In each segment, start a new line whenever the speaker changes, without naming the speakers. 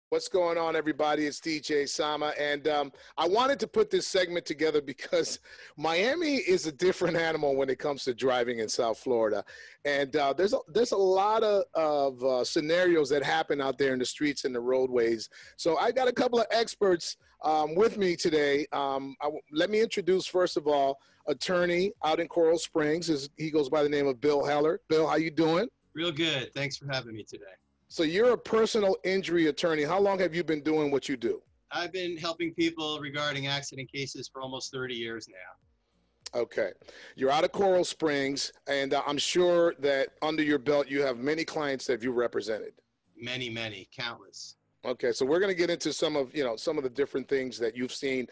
What's going on, everybody? It's DJ Sama, and I wanted to put this segment together because Miami is a different animal when it comes to driving in South Florida, and there's a lot of scenarios that happen out there in the streets and the roadways. So I got a couple of experts with me today. Let me introduce, first of all, attorney out in Coral Springs. He goes by the name of Bill Heller. Bill, how you doing?
Real good. Thanks for having me today.
So you're a personal injury attorney. How long have you been doing what you do?
I've been helping people regarding accident cases for almost 30 years now.
Okay. You're out of Coral Springs, and I'm sure that under your belt you have many clients that you represented.
Many, countless.
Okay, so we're going to get into some of the different things that you've seen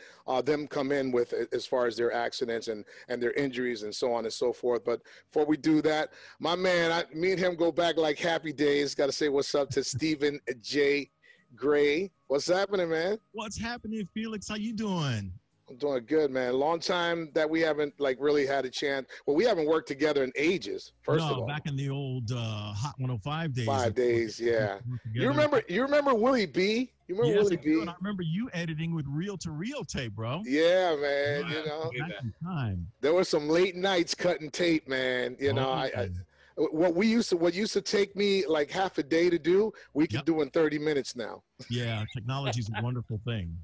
them come in with as far as their accidents and their injuries and so on and so forth. But before we do that, my man, me and him go back like happy days. Got to say what's up to Stephen J. Gray. What's happening, man?
What's happening, Felix? How you doing?
I'm doing good, man. Long time that we haven't really had a chance. Well, we haven't worked together in ages. First of all,
back in the old Hot 105 days.
5 days, yeah. You remember Willie B? You remember Willie B?
And I remember you editing with reel-to-reel tape, bro.
Yeah, man.
Time.
There were some late nights cutting tape, man. What used to take me like half a day to do, we can do in 30 minutes now.
Yeah, technology is a wonderful thing.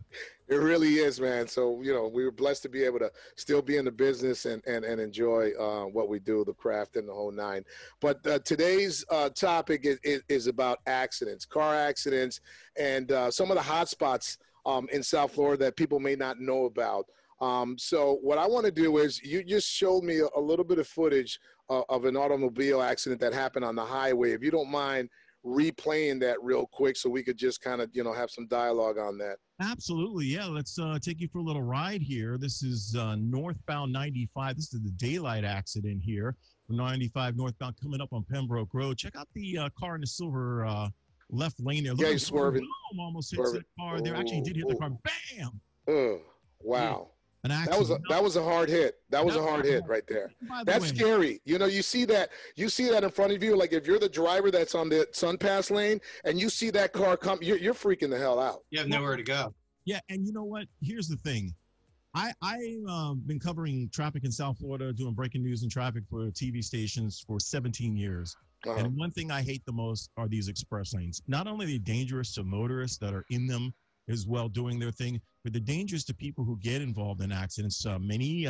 It really is, man. So, we were blessed to be able to still be in the business and enjoy what we do, the craft and the whole nine. But today's topic is about accidents, car accidents, and some of the hot spots in South Florida that people may not know about. So what I want to do is you just showed me a little bit of footage of an automobile accident that happened on the highway. If you don't mind replaying that real quick so we could just kind of, have some dialogue on that.
Absolutely. Yeah. Let's take you for a little ride here. This is northbound 95. This is the daylight accident here. 95 northbound coming up on Pembroke Road. Check out the car in the silver left lane there.
Yeah, he's swerving.
Almost hits the car there. Actually did hit the car. Bam!
Wow.
Yeah.
That was a hard hit. That was a hard hit right there. That's scary. You see that in front of you. Like if you're the driver that's on the SunPass lane and you see that car come, you're freaking the hell out.
You have nowhere to go.
Yeah, and you know what? Here's the thing. I've been covering traffic in South Florida, doing breaking news and traffic for TV stations for 17 years. And one thing I hate the most are these express lanes. Not only are they dangerous to motorists that are in them as well doing their thing, but the dangers to people who get involved in accidents. Many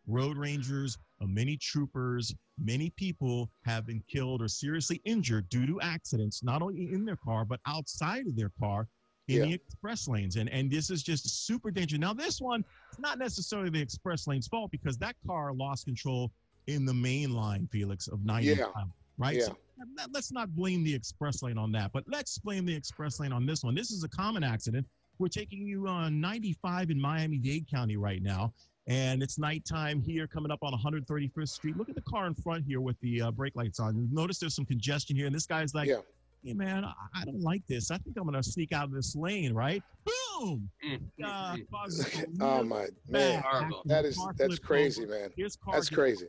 road rangers, many troopers, many people have been killed or seriously injured due to accidents, not only in their car, but outside of their car in the express lanes. And this is just super dangerous. Now, this one, it's not necessarily the express lane's fault because that car lost control in the main line, Felix, of 95. Right?
Yeah.
So let's not blame the express lane on that, but let's blame the express lane on this one. This is a common accident. We're taking you on 95 in Miami-Dade County right now, and it's nighttime here coming up on 131st Street. Look at the car in front here with the brake lights on. Notice there's some congestion here, and this guy's like, hey, man, I don't like this. I think I'm going to sneak out of this lane, right? Boom!
Oh, my man. That's crazy, man. That's crazy.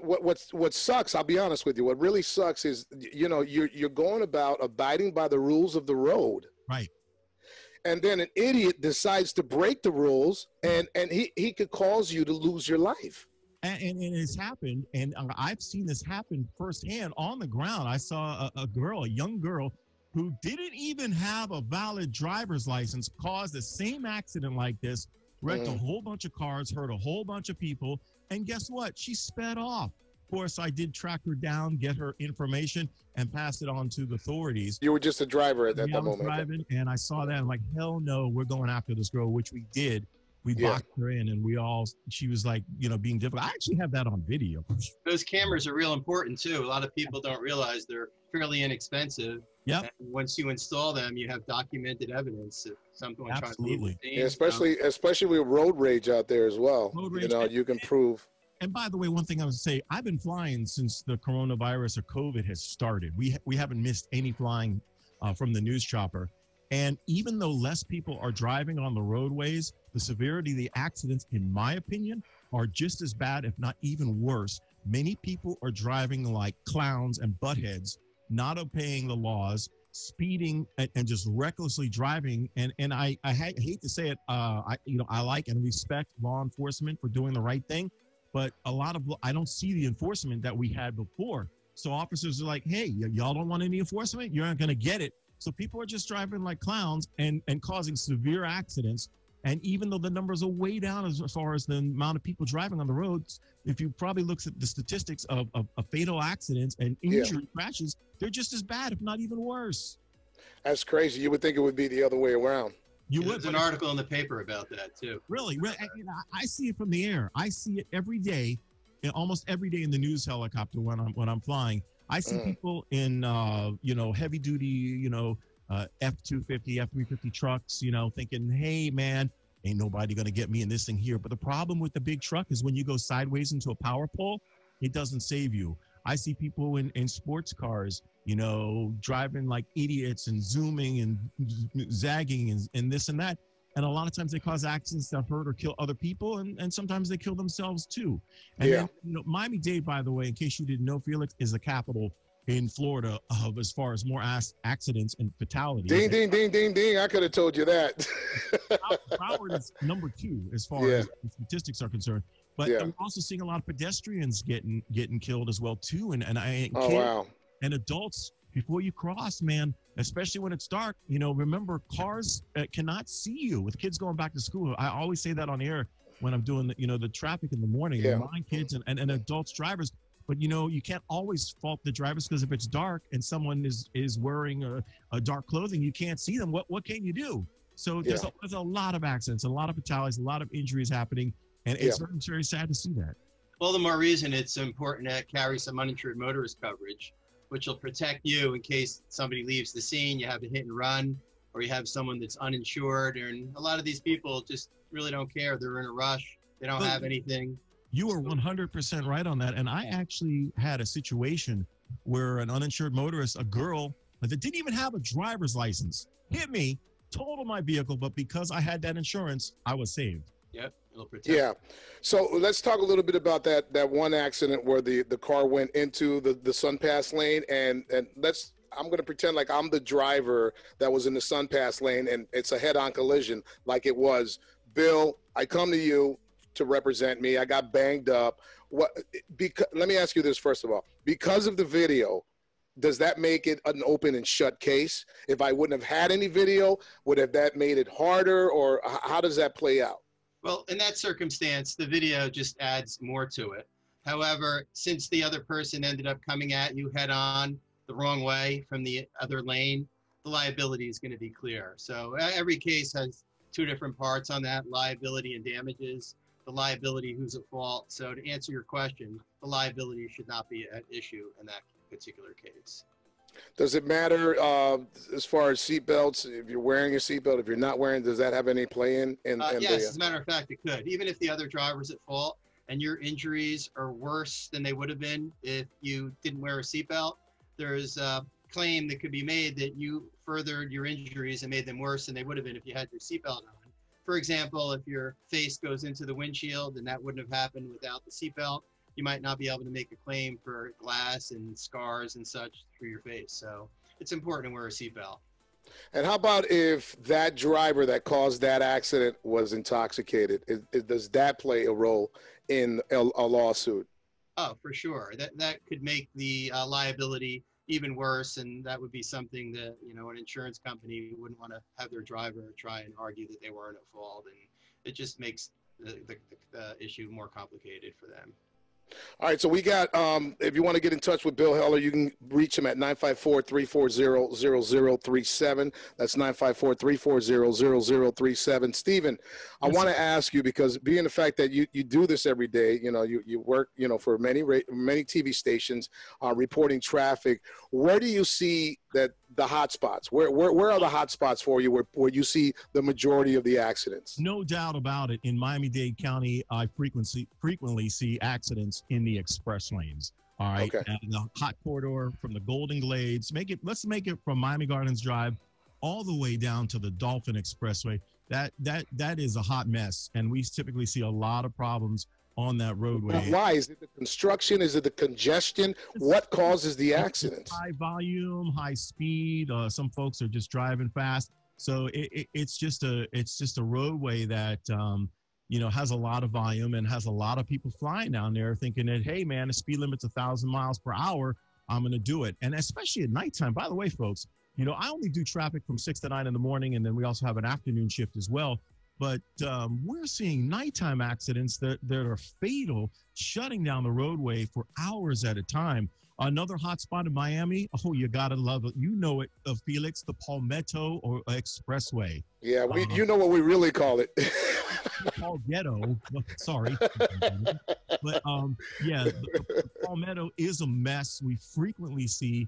What sucks, I'll be honest with you, what really sucks is, you're going about abiding by the rules of the road.
Right.
And then an idiot decides to break the rules, and he could cause you to lose your life.
And it's happened, and I've seen this happen firsthand on the ground. I saw a young girl, who didn't even have a valid driver's license cause the same accident like this, wrecked a whole bunch of cars, hurt a whole bunch of people, and guess what? She sped off. Of course, I did track her down, get her information, and pass it on to the authorities.
You were just a driver at that moment.
I was driving, and I saw that. I'm like, hell no, we're going after this girl, which we did. We boxed her in, and she was like, being difficult. I actually have that on video.
Those cameras are real important, too. A lot of people don't realize they're fairly inexpensive.
Yeah.
Once you install them, you have documented evidence that someone tries to leave the scene.
Yeah, especially with road rage out there as well. You can prove.
And by the way, one thing I would say, I've been flying since the coronavirus or COVID has started. We haven't missed any flying from the news chopper. And even though less people are driving on the roadways, the severity of the accidents, in my opinion, are just as bad, if not even worse. Many people are driving like clowns and buttheads, not obeying the laws, speeding and just recklessly driving. And I hate to say it, I like and respect law enforcement for doing the right thing, but I don't see the enforcement that we had before. So officers are like, hey, y'all don't want any enforcement? You're not going to get it. So people are just driving like clowns and causing severe accidents. And even though the numbers are way down as far as the amount of people driving on the roads, if you probably look at the statistics of fatal accidents and injury crashes, they're just as bad, if not even worse.
That's crazy. You would think it would be the other way around.
There's an article in the paper about that too.
Really? I see it from the air. I see it every day, almost every day in the news helicopter when I'm flying. I see people in heavy duty, F-250, F-350 trucks, thinking, hey, man, ain't nobody going to get me in this thing here. But the problem with the big truck is when you go sideways into a power pole, it doesn't save you. I see people in sports cars, driving like idiots and zooming and zagging and this and that. And a lot of times they cause accidents that hurt or kill other people. And sometimes they kill themselves too. And then, Miami-Dade, by the way, in case you didn't know, Felix, is the capital in Florida of as far as more accidents and fatalities.
Ding, ding, ding, ding, ding. I could have told you that.
Broward is number 2 as far as statistics are concerned. But I'm also seeing a lot of pedestrians getting killed as well too. And and adults, before you cross, man, especially when it's dark, remember cars cannot see you. With kids going back to school, I always say that on air when I'm doing the traffic in the morning. Remind kids and adults drivers. But you can't always fault the drivers, because if it's dark and someone is wearing a dark clothing, you can't see them. What can you do? So there's a lot of accidents, a lot of fatalities, a lot of injuries happening, and it's very, very sad to see that.
Well, the more reason it's important to carry some uninsured motorist coverage, which will protect you in case somebody leaves the scene, you have a hit and run, or you have someone that's uninsured. And a lot of these people just really don't care. They're in a rush. They don't have anything.
You are 100% right on that. And I actually had a situation where an uninsured motorist, a girl that didn't even have a driver's license, hit me, totaled my vehicle, but because I had that insurance, I was saved.
Yep. It'll protect.
Yeah. So let's talk a little bit about that one accident where the car went into the Sun Pass lane, and I'm going to pretend like I'm the driver that was in the Sun Pass lane, and it's a head-on collision like it was. Bill, I come to you to represent me. I got banged up. Let me ask you this first of all. Because of the video, does that make it an open and shut case? If I wouldn't have had any video, would have that made it harder, or how does that play out?
Well, in that circumstance, the video just adds more to it. However, since the other person ended up coming at you head on the wrong way from the other lane, the liability is going to be clear. So every case has 2 different parts on that: liability and damages. The liability, who's at fault. So to answer your question, the liability should not be at issue in that particular case.
Does it matter as far as seatbelts? If you're wearing a seatbelt, if you're not wearing, does that have any play in?
Yes, as a matter of fact, it could. Even if the other driver's at fault and your injuries are worse than they would have been if you didn't wear a seatbelt, there's a claim that could be made that you furthered your injuries and made them worse than they would have been if you had your seatbelt on. For example, if your face goes into the windshield and that wouldn't have happened without the seatbelt, you might not be able to make a claim for glass and scars and such through your face. So it's important to wear a seatbelt.
And how about if that driver that caused that accident was intoxicated? Does that play a role in a lawsuit?
Oh, for sure. That could make the liability even worse, and that would be something that an insurance company wouldn't want to have their driver try and argue that they weren't at fault, and it just makes the issue more complicated for them.
All right, so we got, if you want to get in touch with Bill Heller, you can reach him at 954-340-0037. That's 954-340-0037. Stephen, I want to ask you, because being the fact that you do this every day, you work, for many TV stations reporting traffic, where do you see that the hot spots? Where are the hot spots for you where you see the majority of the accidents?
No doubt about it. In Miami-Dade County, I frequently see accidents in the express lanes. All right.
Okay.
And the hot corridor from the Golden Glades. Let's make it from Miami Gardens Drive all the way down to the Dolphin Expressway. That is a hot mess. And we typically see a lot of problems on that roadway.
Why? Is it the construction? Is it the congestion? What causes the accidents?
High volume, high speed. Some folks are just driving fast. So it's just a roadway that has a lot of volume and has a lot of people flying down there thinking that, hey man, the speed limit's 1,000 miles per hour. I'm going to do it. And especially at nighttime, by the way, folks, I only do traffic from 6 to 9 in the morning. And then we also have an afternoon shift as well. But we're seeing nighttime accidents that are fatal, shutting down the roadway for hours at a time. Another hot spot in Miami, oh, you got to love it. You know it, Felix, the Palmetto or Expressway.
Yeah, you know what we really call it.
Palmetto, sorry. But yeah, the Palmetto is a mess. We frequently see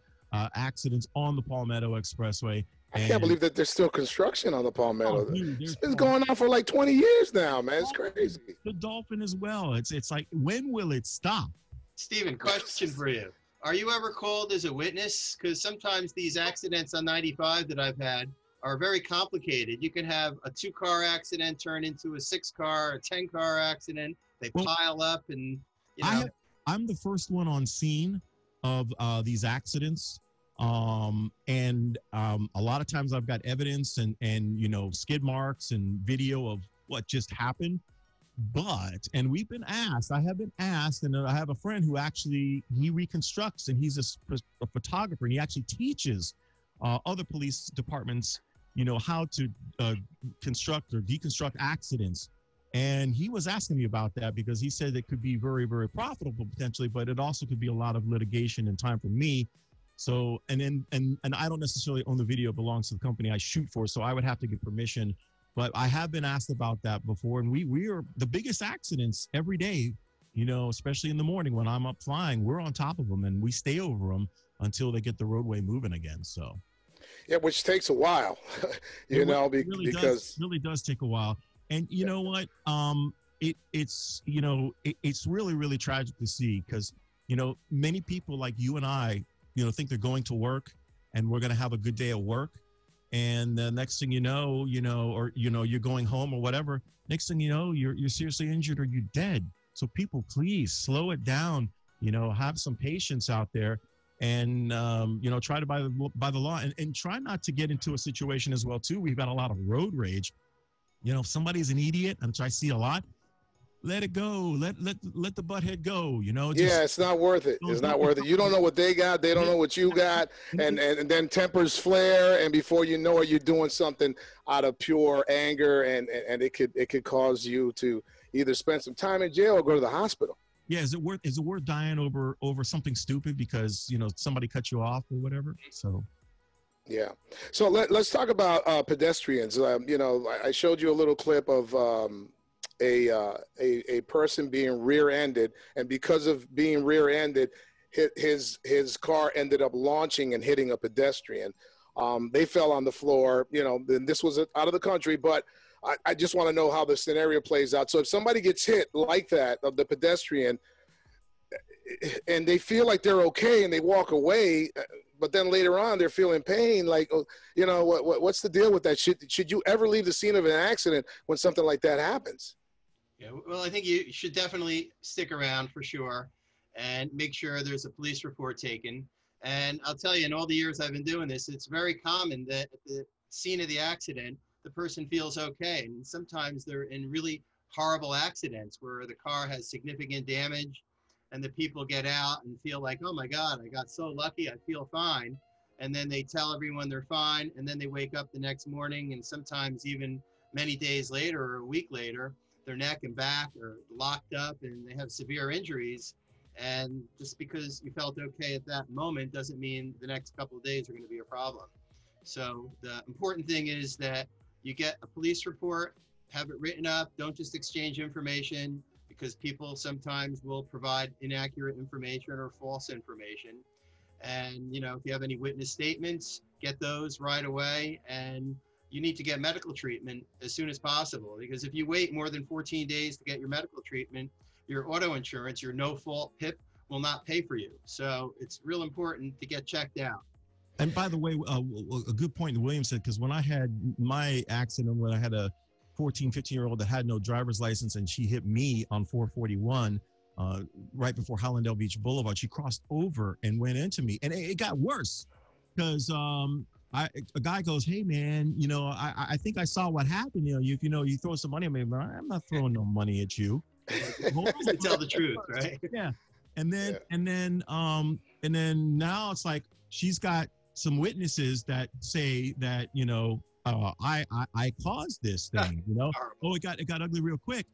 accidents on the Palmetto Expressway.
I can't believe that there's still construction on the Palmetto.
Oh, dude,
it's been going on for like 20 years now, man. It's crazy.
The Dolphin as well. It's like, when will it stop?
Stephen, question for you. Are you ever called as a witness? Because sometimes these accidents on 95 that I've had are very complicated. You can have a 2-car accident turn into a 6-car, a 10-car accident. They pile up and,
I'm the first one on scene of these accidents. And a lot of times I've got evidence and skid marks and video of what just happened. And I have been asked, and I have a friend who actually, he reconstructs, and he's a photographer, and he actually teaches other police departments, how to construct or deconstruct accidents. And he was asking me about that because he said it could be very, very profitable potentially, but it also could be a lot of litigation and time for me. So, and I don't necessarily own the video, it belongs to the company I shoot for, so I would have to get permission. But I have been asked about that before, and we are the biggest accidents every day, especially in the morning when I'm up flying. We're on top of them, and we stay over them until they get the roadway moving again. So,
yeah, which takes a while,
because really does take a while. And you know what? It's really, really tragic to see because many people like you and I, think they're going to work and we're going to have a good day at work. And the next thing you know, you're going home or whatever. Next thing you know, you're seriously injured or you're dead. So people, please slow it down. Have some patience out there, and try to by the law, and try not to get into a situation as well too. We've got a lot of road rage. If somebody's an idiot, which I see a lot, let it go. Let the butthead go.
It's not worth it. It's not worth it. You don't know what they got. They don't know what you got. And then tempers flare. And before you know it, you're doing something out of pure anger. And it could cause you to either spend some time in jail or go to the hospital.
Yeah. Is it worth dying over something stupid because, somebody cut you off or whatever? So.
Yeah. So let's talk about pedestrians. I showed you a little clip of a person being rear-ended, and because of being rear-ended, his car ended up launching and hitting a pedestrian. They fell on the floor. Then this was out of the country, but I just want to know how the scenario plays out. So if somebody gets hit like that, of the pedestrian, and they feel like they're okay and they walk away, but then later on they're feeling pain, like, what's the deal with that? Should you ever leave the scene of an accident when something like that happens?
Yeah, well, I think you should definitely stick around for sure and make sure there's a police report taken. And I'll tell you, in all the years I've been doing this, it's very common that at the scene of the accident, the person feels okay. And sometimes they're in really horrible accidents where the car has significant damage and the people get out and feel like, oh my God, I got so lucky, I feel fine. And then they tell everyone they're fine. And then they wake up the next morning, and sometimes even many days later or a week later, their neck and back are locked up and they have severe injuries. And just because you felt okay at that moment doesn't mean the next couple of days are going to be a problem. So the important thing is that you get a police report, have it written up, don't just exchange information, because people sometimes will provide inaccurate information or false information. And, if you have any witness statements, get those right away. And you need to get medical treatment as soon as possible, because if you wait more than 14 days to get your medical treatment, your auto insurance, your no-fault PIP will not pay for you. So it's real important to get checked out.
And by the way, a good point that William said, because when I had my accident, when I had a 14, 15-year-old that had no driver's license, and she hit me on 441 right before Hollandale Beach Boulevard. She crossed over and went into me, and it got worse because a guy goes, "Hey man, I think I saw what happened. You throw some money at me." I'm not throwing no money at you.
To tell the truth, right?
Yeah. And then now it's like she's got some witnesses that say that I caused this thing. Oh, it got ugly real quick.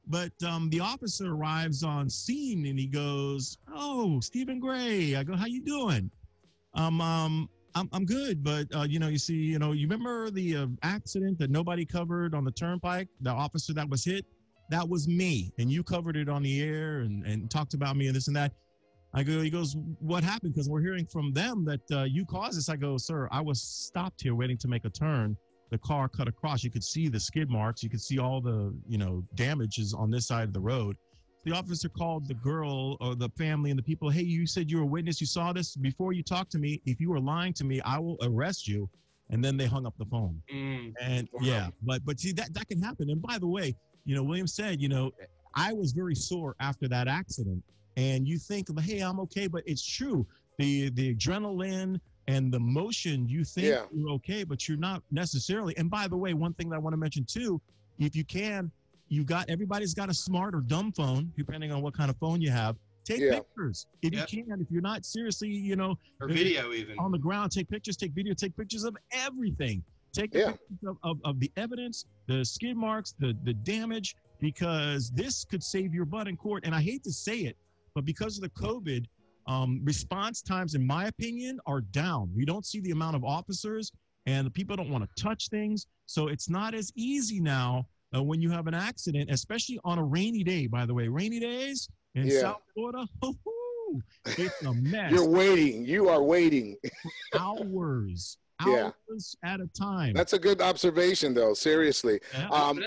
But the officer arrives on scene and he goes, "Oh, Stephen Gray." I go, "How you doing?" I'm good, but you see, you remember the accident that nobody covered on the turnpike, the officer that was hit? That was me, and you covered it on the air and talked about me and this and that. I go, he goes, "What happened?" Because we're hearing from them that you caused this. I go, "Sir, I was stopped here waiting to make a turn. The car cut across. You could see the skid marks. You could see all the, damages on this side of the road." The officer called the girl or the family and the people. "Hey, you said you were a witness. You saw this. Before you talk to me, if you were lying to me, I will arrest you." And then they hung up the phone. And yeah, but see, that can happen. And by the way, William said, I was very sore after that accident. And you think, "Hey, I'm okay," but it's true. The adrenaline and the motion, you think you're okay, but you're not necessarily. And by the way, one thing that I want to mention too, if you can, everybody's got a smart or dumb phone, depending on what kind of phone you have. Take pictures if you can. If you're not seriously,
or video even
on the ground, take pictures, take video, take pictures of everything. Take the pictures of the evidence, the skid marks, the damage, because this could save your butt in court. And I hate to say it, but because of the COVID, response times, in my opinion, are down. We don't see the amount of officers, and people don't want to touch things. So it's not as easy now when you have an accident, especially on a rainy day. By the way, rainy days in South Florida, it's a mess.
You are waiting.
Hours at a time.
That's a good observation, though. Seriously.
Go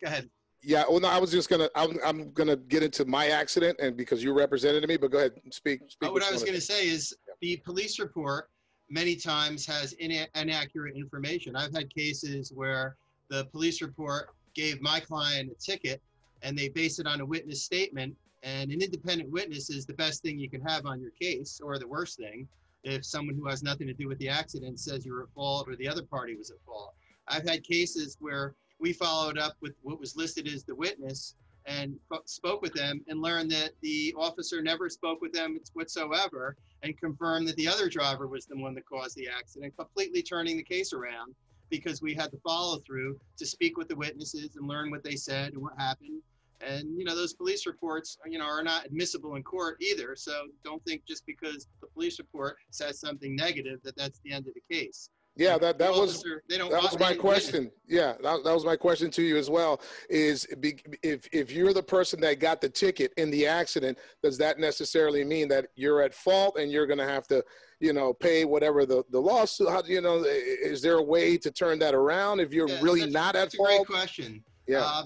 ahead.
Yeah. Well, no, I was just I'm gonna get into my accident, and because you represented me, but go ahead, speak.
What I was gonna say is the police report many times has inaccurate information. I've had cases where the police report gave my client a ticket, and they base it on a witness statement. And an independent witness is the best thing you can have on your case, or the worst thing, if someone who has nothing to do with the accident says you're at fault or the other party was at fault. I've had cases where we followed up with what was listed as the witness and spoke with them and learned that the officer never spoke with them whatsoever, and confirmed that the other driver was the one that caused the accident, completely turning the case around because we had to follow through to speak with the witnesses and learn what they said and what happened. And, those police reports, are not admissible in court either. So don't think just because the police report says something negative that that's the end of the case.
Yeah, that was my question. Yeah, that was my question to you as well. Is if you're the person that got the ticket in the accident, does that necessarily mean that you're at fault and you're going to have to, pay whatever the lawsuit? Is there a way to turn that around if you're really not at fault?
That's a great question.
Yeah.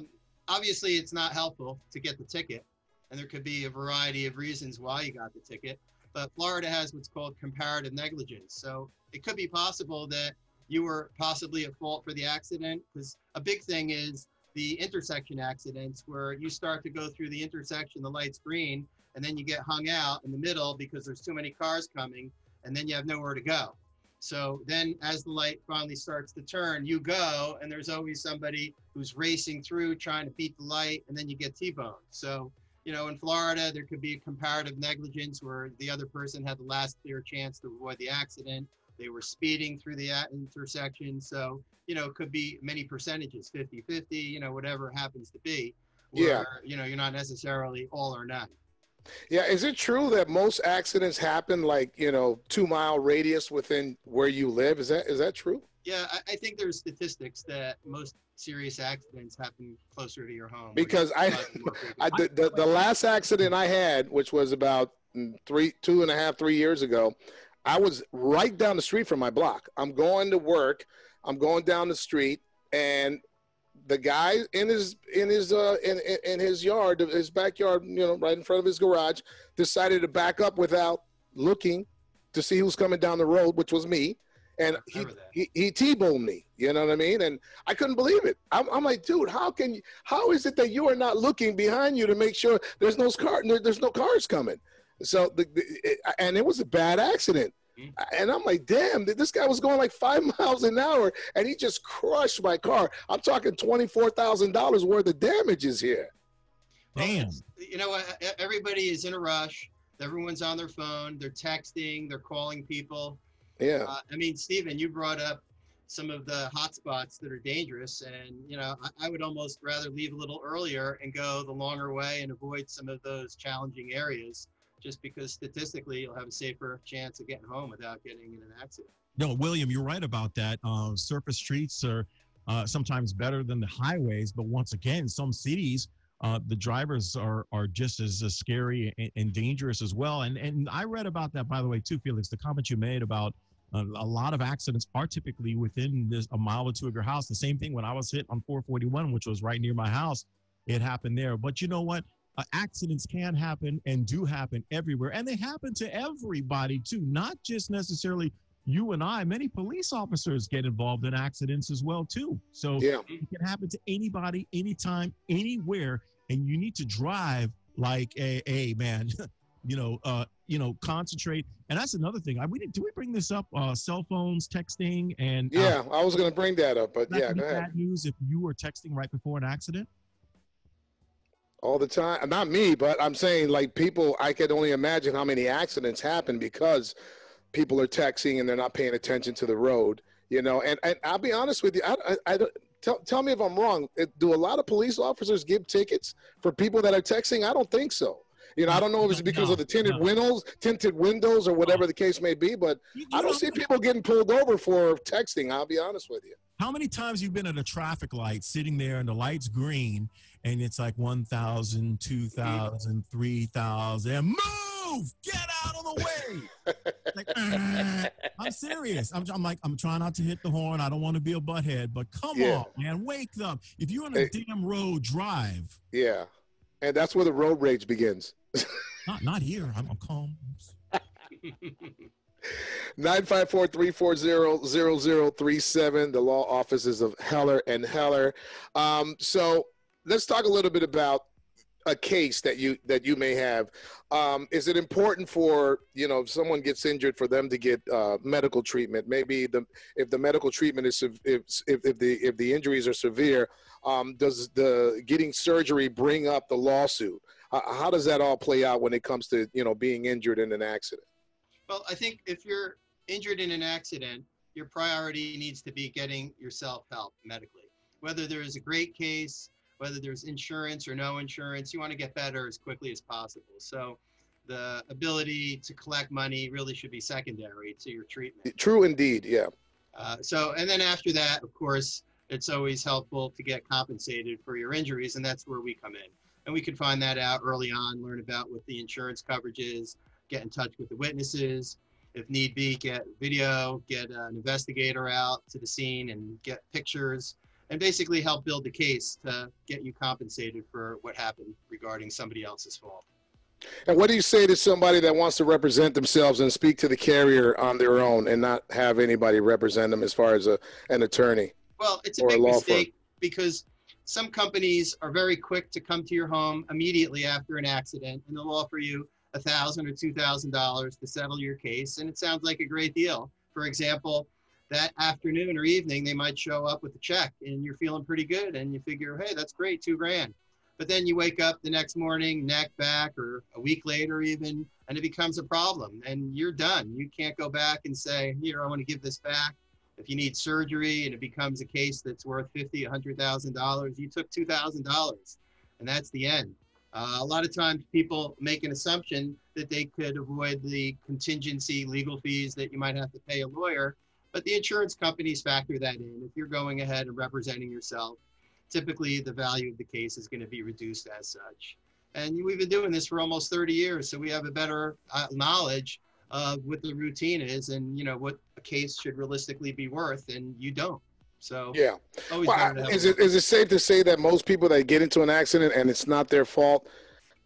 Obviously, it's not helpful to get the ticket, and there could be a variety of reasons why you got the ticket. But Florida has what's called comparative negligence. So it could be possible that you were possibly at fault for the accident, because a big thing is the intersection accidents where you start to go through the intersection, the light's green, and then you get hung out in the middle because there's too many cars coming, and then you have nowhere to go. So then as the light finally starts to turn, you go, and there's always somebody who's racing through trying to beat the light, and then you get T-boned. So, in Florida, there could be a comparative negligence where the other person had the last clear chance to avoid the accident. They were speeding through the intersection. So, it could be many percentages, 50-50, whatever it happens to be, where, you're not necessarily all or none.
Yeah. Is it true that most accidents happen 2-mile radius within where you live? Is that true?
Yeah, I think there's statistics that most serious accidents happen closer to your home.
Because the last accident I had, which was about 3 years ago, I was right down the street from my block. I'm going to work. I'm going down the street, and the guy in his yard, his backyard, right in front of his garage, decided to back up without looking to see who's coming down the road, which was me. and
I remember that.
he T-boned me. You know what I mean? And I couldn't believe it. I'm like, dude, how is it that you are not looking behind you to make sure there's no cars coming? So and it was a bad accident. And I'm like, damn, this guy was going like 5 miles an hour, and he just crushed my car. I'm talking $24,000 worth of damages here.
Damn.
Well, you know what? Everybody is in a rush. Everyone's on their phone. They're texting. They're calling people.
Yeah.
I mean, Stephen, you brought up some of the hot spots that are dangerous, and you know, I would almost rather leave a little earlier and go the longer way and avoid some of those challenging areas, just because statistically you'll have a safer chance of getting home without getting in an accident.
No, William, you're right about that. Surface streets are sometimes better than the highways, but once again, some cities, the drivers are just as scary and dangerous as well. And I read about that, by the way, too, Felix. The comment you made about a lot of accidents are typically within a mile or two of your house. The same thing when I was hit on 441, which was right near my house, it happened there. But you know what? Accidents can happen and do happen everywhere, and they happen to everybody too, not just necessarily you and I. Many police officers get involved in accidents as well too. So
yeah,
it can happen to anybody, anytime, anywhere, and you need to drive like a man. Concentrate. And that's another thing. Did we bring this up? Cell phones, texting, and
yeah. I was going to bring that up, but yeah, go ahead.
Bad news if you were texting right before an accident.
All the time. Not me, but I'm saying like people, I could only imagine how many accidents happen because people are texting and they're not paying attention to the road, you know, and I'll be honest with you. I don't, tell me if I'm wrong. Do a lot of police officers give tickets for people that are texting? I don't think so. You know, I don't know if it's because of the tinted windows or whatever the case may be, but I don't see people getting pulled over for texting. I'll be honest with you.
How many times you've been at a traffic light sitting there and the light's green and it's like 1,000, 2,000, 3,000, and move, get out of the way. Like, I'm serious. I'm trying not to hit the horn. I don't want to be a butthead, but come on, man, wake up. If you're on a damn road, drive.
Yeah. And that's where the road rage begins.
Not here. I'm calm.
954-340-0037, the law offices of Heller and Heller. So let's talk a little bit about a case that you may have. Is it important for, you know, if someone gets injured, for them to get medical treatment? Maybe if the medical treatment is if the injuries are severe, does the getting surgery bring up the lawsuit? How does that all play out when it comes to, you know, being injured in an accident?
Well, I think if you're injured in an accident, your priority needs to be getting yourself help medically. Whether there's a great case, whether there's insurance or no insurance, you want to get better as quickly as possible. So the ability to collect money really should be secondary to your treatment.
True indeed, yeah.
And then after that, of course, it's always helpful to get compensated for your injuries, and that's where we come in. And we can find that out early on, learn about what the insurance coverage is, get in touch with the witnesses. If need be, get video, get an investigator out to the scene and get pictures, and basically help build the case to get you compensated for what happened regarding somebody else's fault.
And what do you say to somebody that wants to represent themselves and speak to the carrier on their own and not have anybody represent them as far as an attorney?
Well, it's a big mistake because some companies are very quick to come to your home immediately after an accident, and they'll offer you $1,000 or $2,000 to settle your case, and it sounds like a great deal. For example, that afternoon or evening, they might show up with a check, and you're feeling pretty good, and you figure, hey, that's great, $2,000. But then you wake up the next morning, neck back, or a week later even, and it becomes a problem, and you're done. You can't go back and say, here, I want to give this back. If you need surgery and it becomes a case that's worth $50,000, $100,000, you took $2,000, and that's the end. A lot of times people make an assumption that they could avoid the contingency legal fees that you might have to pay a lawyer, but the insurance companies factor that in. If you're going ahead and representing yourself, typically the value of the case is going to be reduced as such. And we've been doing this for almost 30 years, so we have a better knowledge of what the routine is and, you know, what a case should realistically be worth, and you don't. So
yeah. Well, is it safe to say that most people that get into an accident and it's not their fault,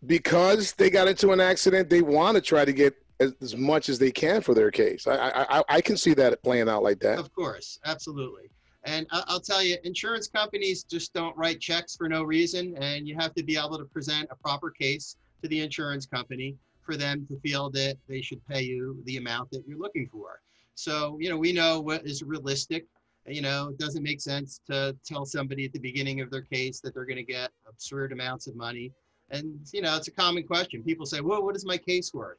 because they got into an accident, they want to try to get as much as they can for their case. I can see that playing out like that.
Of course, absolutely. And I'll tell you, insurance companies just don't write checks for no reason, and you have to be able to present a proper case to the insurance company for them to feel that they should pay you the amount that you're looking for. So, we know what is realistic. It doesn't make sense to tell somebody at the beginning of their case that they're going to get absurd amounts of money. And, it's a common question. People say, well, what is my case worth?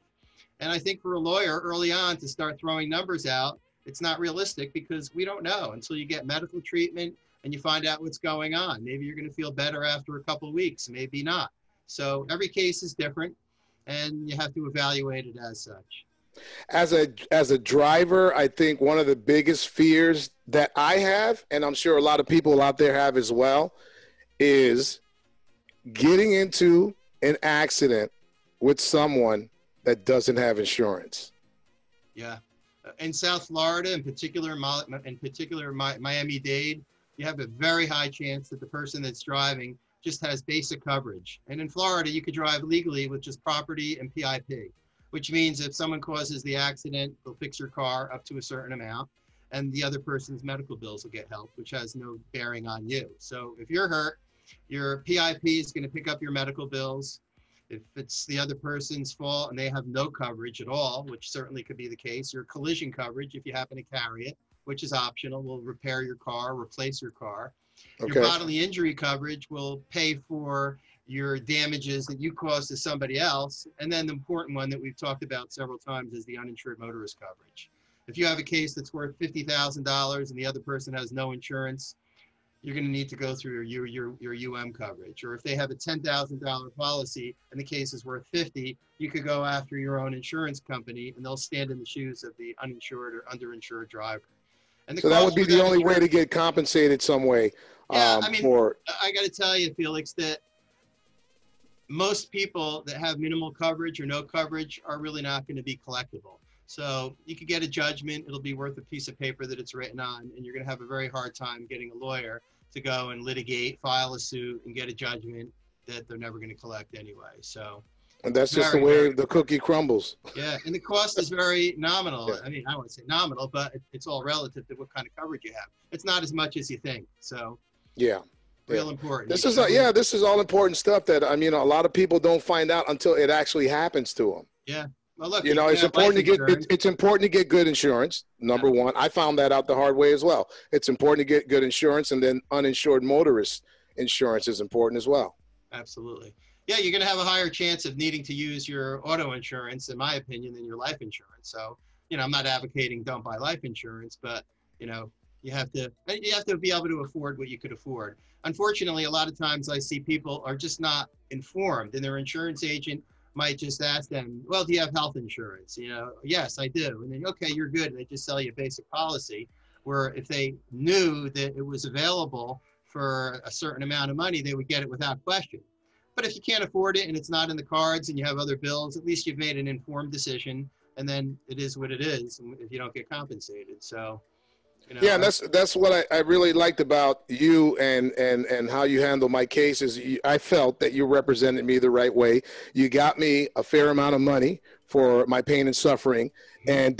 And I think for a lawyer early on to start throwing numbers out, it's not realistic because we don't know until you get medical treatment and you find out what's going on. Maybe you're going to feel better after a couple of weeks, maybe not. So every case is different and you have to evaluate it as such.
As a driver, I think one of the biggest fears that I have, and I'm sure a lot of people out there have as well, is getting into an accident with someone that doesn't have insurance.
Yeah. In South Florida, in particular Miami-Dade, you have a very high chance that the person that's driving just has basic coverage. And in Florida, you could drive legally with just property and PIP, which means if someone causes the accident, they'll fix your car up to a certain amount, and the other person's medical bills will get helped, which has no bearing on you. So if you're hurt, your PIP is going to pick up your medical bills. If it's the other person's fault and they have no coverage at all, which certainly could be the case, your collision coverage, if you happen to carry it, which is optional, will repair your car, replace your car.
Okay.
Your bodily injury coverage will pay for your damages that you caused to somebody else. And then the important one that we've talked about several times is the uninsured motorist coverage. If you have a case that's worth $50,000 and the other person has no insurance, you're going to need to go through your UM coverage. Or if they have a $10,000 policy and the case is worth $50,000, you could go after your own insurance company and they'll stand in the shoes of the uninsured or underinsured driver. And
so that would be the only way to get compensated some way.
Yeah, I got to tell you, Felix, that most people that have minimal coverage or no coverage are really not going to be collectible. So you could get a judgment, it'll be worth a piece of paper that it's written on, and you're going to have a very hard time getting a lawyer to go and litigate, file a suit, and get a judgment that they're never going to collect anyway. So,
and that's just the way the cookie crumbles.
Yeah, and the cost is very nominal.
Yeah.
I mean, I wouldn't say nominal, but it's all relative to what kind of coverage you have. It's not as much as you think. So,
yeah.
Real important.
This is this is all important stuff that a lot of people don't find out until it actually happens to them.
Yeah. Well, look,
it's important to get it's important to get good insurance. Number one, I found that out the hard way as well. It's important to get good insurance, and then uninsured motorist insurance is important as well.
Absolutely. Yeah, you're going to have a higher chance of needing to use your auto insurance, in my opinion, than your life insurance. So, I'm not advocating don't buy life insurance, but you have to be able to afford what you could afford. Unfortunately, a lot of times I see people are just not informed, and their insurance agent might just ask them, well, do you have health insurance? Yes, I do. And then, okay, you're good. And they just sell you a basic policy, where if they knew that it was available for a certain amount of money, they would get it without question. But if you can't afford it and it's not in the cards and you have other bills, at least you've made an informed decision, and then it is what it is if you don't get compensated. So,
yeah, and that's what I really liked about you and how you handle my cases. I felt that you represented me the right way. You got me a fair amount of money for my pain and suffering, and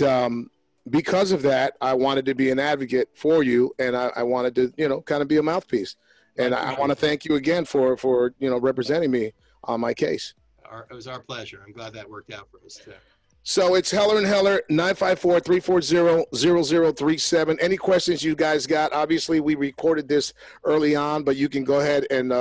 because of that, I wanted to be an advocate for you, and I wanted to kind of be a mouthpiece. And I want to thank you again for representing me on my case.
It was our pleasure. I'm glad that worked out for us too.
So it's Heller and Heller, 954-340-0037. Any questions you guys got? Obviously, we recorded this early on, but you can go ahead and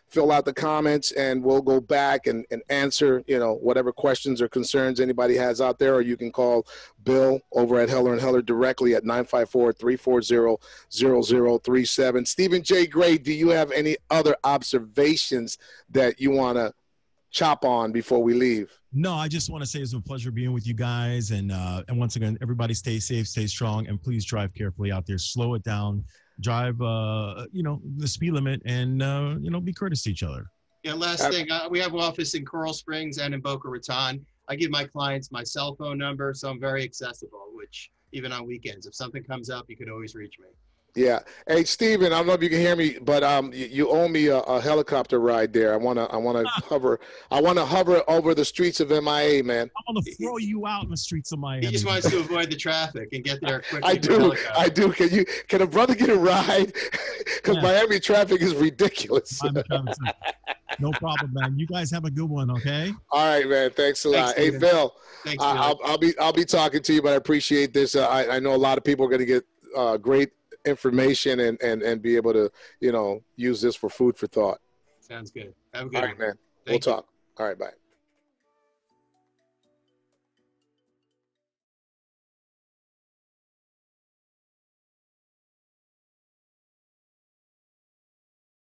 fill out the comments, and we'll go back and answer, whatever questions or concerns anybody has out there, or you can call Bill over at Heller and Heller directly at 954-340-0037. Stephen J. Gray, do you have any other observations that you want to chop on before we leave?
No, I just want to say it's a pleasure being with you guys. And once again, everybody stay safe, stay strong, and please drive carefully out there. Slow it down. Drive, the speed limit, and, be courteous to each other.
Yeah, last thing, we have an office in Coral Springs and in Boca Raton. I give my clients my cell phone number, so I'm very accessible, which even on weekends, if something comes up, you could always reach me.
Yeah. Hey, Steven, I don't know if you can hear me, but you owe me a helicopter ride there. I wanna hover. I wanna hover over the streets of MIA, man.
I'm gonna throw you out in the streets of Miami.
He just wants to avoid the traffic and get there quickly.
I do. Can a brother get a ride? Because Miami traffic is ridiculous.
No problem, man. You guys have a good one, okay?
All right, man. Thanks a lot. Hey, Phil.
Thanks,
I'll be talking to you, but I appreciate this. I know a lot of people are going to get great information and be able to, use this for food for thought.
Sounds good. Have a good one.
All right, man. We'll talk. All right, bye.